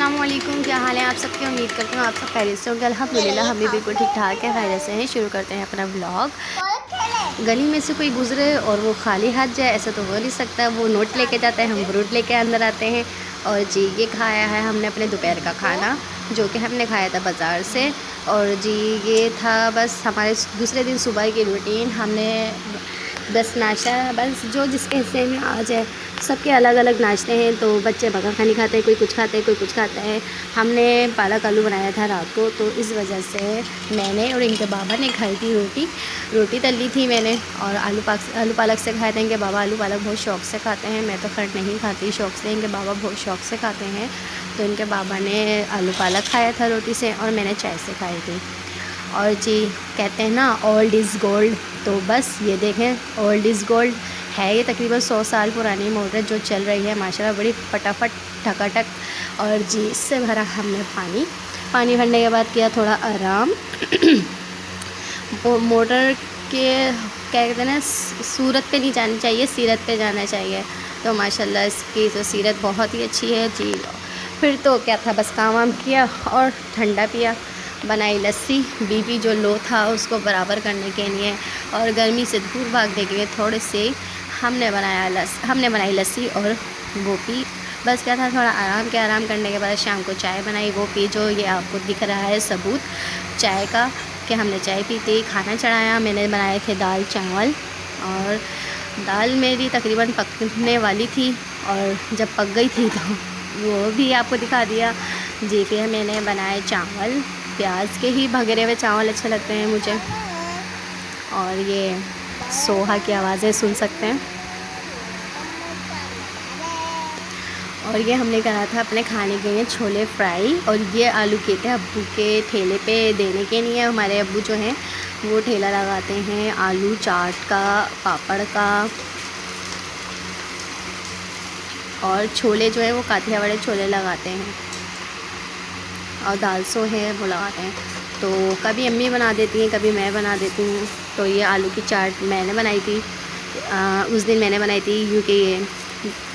अस्सलामुअलैकुम, क्या हाल है आप सबकी। उम्मीद करती हूँ आप सब खैरियत से होंगे। अल्हम्दुलिल्लाह हम भी बिल्कुल ठीक ठाक है, खैरियत से हैं। शुरू करते हैं अपना व्लॉग। गली में से कोई गुजरे और वो खाली हाथ जाए ऐसा तो हो नहीं सकता। वो नोट लेके जाता है, हम फ्रूट लेके अंदर आते हैं। और जी ये खाया है हमने अपने दोपहर का खाना, जो कि हमने खाया था बाज़ार से। और जी ये था बस हमारे दूसरे दिन सुबह की रूटीन। हमने बस नाश्ता, बस जो जिसके हिस्से में आ जाए, सबके अलग अलग नाश्ते हैं। तो बच्चे बगा खानी खाते हैं, कोई कुछ खाते हैं, कोई कुछ खाता है। हमने पालक आलू बनाया था रात को, तो इस वजह से मैंने और इनके बाबा ने घर की रोटी तली थी मैंने। और आलू पालक से खाए थे। इनके बाबा आलू पालक बहुत शौक़ से खाते हैं, मैं तो खैर नहीं खाती शौक़ से, इनके बाबा बहुत शौक़ से खाते हैं। तो इनके बाबा ने आलू पालक खाया था रोटी से, और मैंने चाय से खाई थी। और जी कहते हैं ना ओल्ड इज़ गोल्ड, तो बस ये देखें ओल्ड इज़ गोल्ड है। ये तकरीबन 100 साल पुरानी मोटर जो चल रही है माशाल्लाह, बड़ी फटाफट ठकाठक। और जी इससे भरा हमने पानी भरने के बाद किया थोड़ा आराम। वो मोटर के क्या कहते हैं ना, सूरत पे नहीं जानी चाहिए, सीरत पे जाना चाहिए। तो माशाल्लाह इसकी तो सीरत बहुत ही अच्छी है जी। फिर तो क्या था, बस काम वाम किया और ठंडा पिया। बनाई लस्सी, बीपी जो लो था उसको बराबर करने के लिए और गर्मी से दूर भागने के लिए थोड़े से हमने बनाई लस्सी और वो पी। बस क्या था, थोड़ा आराम किया। आराम करने के बाद शाम को चाय बनाई, वो पी। जो ये आपको दिख रहा है सबूत चाय का कि हमने चाय पी थी। खाना चढ़ाया, मैंने बनाए थे दाल चावल, और दाल मेरी तकरीबन पकने वाली थी, और जब पक गई थी तो वो भी आपको दिखा दिया जी। फिर मैंने बनाए चावल, प्याज के ही भगरे हुए चावल अच्छे लगते हैं मुझे। और ये सोहा की आवाज़ें सुन सकते हैं। और ये हमने करा था अपने खाने के लिए छोले फ्राई, और ये आलू के थे अब्बू के ठेले पे देने के लिए। हमारे अब्बू जो हैं वो ठेला लगाते हैं आलू चाट का, पापड़ का, और छोले जो है वो काठियावाड़ी छोले लगाते हैं, और दाल सो है वो लगाते हैं। तो कभी अम्मी बना देती हैं, कभी मैं बना देती हूँ। तो ये आलू की चाट मैंने बनाई थी, उस दिन मैंने बनाई थी, क्योंकि ये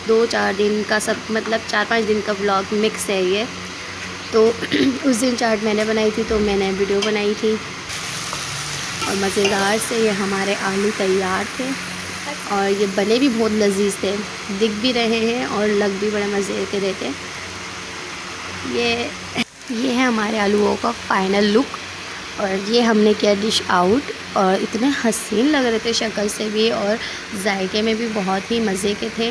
2-4 दिन का सब मतलब 4-5 दिन का व्लॉग मिक्स है ये। तो उस दिन चाट मैंने बनाई थी, तो मैंने वीडियो बनाई थी। और मज़ेदार से ये हमारे आलू तैयार थे, और ये बने भी बहुत लजीज थे, दिख भी रहे हैं और लग भी बड़े मज़े के रहे थे। ये है हमारे आलूओं का फ़ाइनल लुक। और ये हमने किया डिश आउट, और इतने हसीन लग रहे थे शक्ल से भी, और जायके में भी बहुत ही मज़े के थे।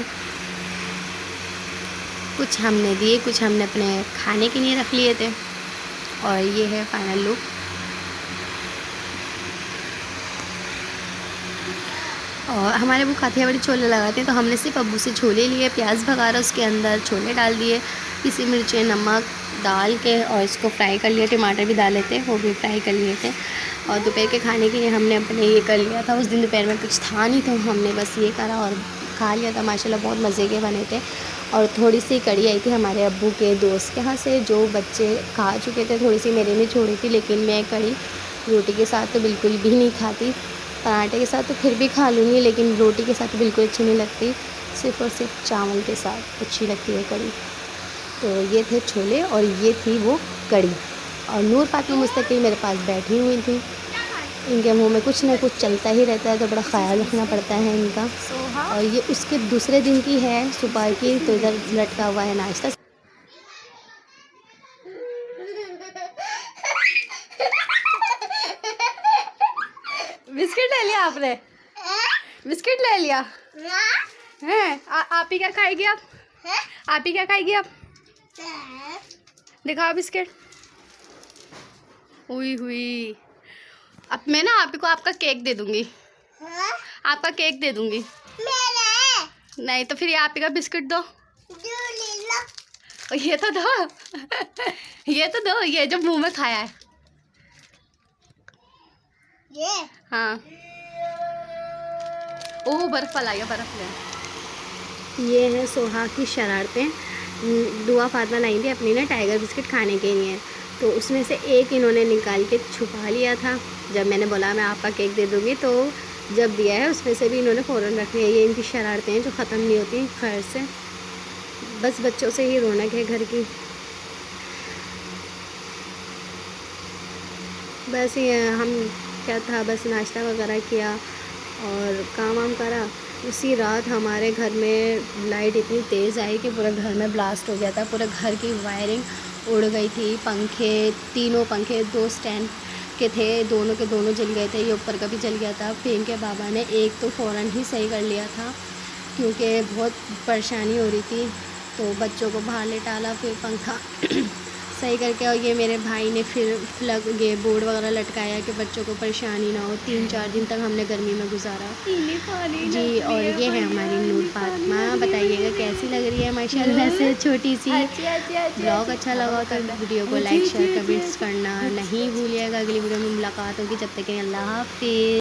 कुछ हमने दिए, कुछ हमने अपने खाने के लिए रख लिए थे। और ये है फ़ाइनल लुक। और हमारे वो काठियावाड़ी छोले लगाते हैं, तो हमने सिर्फ अब्बू से छोले लिए, प्याज भगारा, उसके अंदर छोले डाल दिए, पिसी मिर्चें नमक डाल के, और इसको फ्राई कर लिया। टमाटर भी डाले थे, वो भी फ्राई कर लिए थे। और दोपहर के खाने के लिए हमने अपने ये कर लिया था। उस दिन दोपहर में कुछ था नहीं, तो हमने बस ये करा और खा लिया था। माशाल्लाह बहुत मज़े के बने थे। और थोड़ी सी कड़ी आई थी हमारे अब्बू के दोस्त के यहाँ से, जो बच्चे खा चुके थे। थोड़ी सी मेरे ने छोड़ी थी, लेकिन मैं कड़ी रोटी के साथ तो बिल्कुल भी नहीं खाती। पराठे के साथ तो फिर भी खा लूँगी, लेकिन रोटी के साथ तो बिल्कुल अच्छी नहीं लगती। सिर्फ़ और सिर्फ चावल के साथ अच्छी लगती है कड़ी। तो ये थे छोले, और ये थी वो कड़ी। और नूर फातिमा मुस्तकिल मेरे पास बैठी हुई थी। इनके मुंह में कुछ ना कुछ चलता ही रहता है, तो बड़ा ख्याल रखना पड़ता है इनका। और ये उसके दूसरे दिन की है सुबह की, तो इधर लटका हुआ है नाश्ता। बिस्किट ले लिया आपने? बिस्किट ले लिया है? आप ही क्या खाएगी आप? आप ही क्या खाएगी आप? दिखाओ बिस्किट। हुई हुई। अब मैं ना आपको आपका केक दे दूंगी। आपका केक दे दूंगी। नहीं तो फिर आप ही का बिस्किट दो। ये तो दो। ये तो दो, ये जो मुंह में खाया है ये। हाँ, ओह बर्फ़ वाला, ये बर्फ़ ले। ये है सोहा की शरारतें। दुआ फातिमा लाई थी अपनी ने टाइगर बिस्किट खाने के लिए, तो उसमें से एक इन्होंने निकाल के छुपा लिया था। जब मैंने बोला मैं आपका केक दे दूँगी, तो जब दिया है उसमें से भी इन्होंने फ़ौरन रख लिया। ये इनकी शरारतें हैं जो ख़त्म नहीं होती खैर से। बस बच्चों से ही रौनक है घर की। बस ये हम क्या था, बस नाश्ता वगैरह किया और काम वाम करा। उसी रात हमारे घर में लाइट इतनी तेज़ आई कि पूरा घर में ब्लास्ट हो गया था। पूरे घर की वायरिंग उड़ गई थी। पंखे, तीनों पंखे 2 स्टैंड के थे, दोनों के दोनों जल गए थे। ये ऊपर का भी जल गया था। फिर इनके बाबा ने एक तो फ़ौरन ही सही कर लिया था क्योंकि बहुत परेशानी हो रही थी, तो बच्चों को बाहर ले डाला, फिर पंखा सही करके। और ये मेरे भाई ने फिर प्लग ये बोर्ड वगैरह लटकाया कि बच्चों को परेशानी ना हो। 3-4 दिन तक हमने गर्मी में गुजारा जी। और ये है हमारी नूर फातिमा। बताइएगा कैसी लग रही है माशाल्लाह से छोटी सी। ब्लॉग अच्छा लगा तो वीडियो को लाइक शेयर कमेंट्स करना नहीं भूलिएगा। अगली वीडियो में मुलाकात होगी, जब तक के लिए अल्लाह हाफिज़।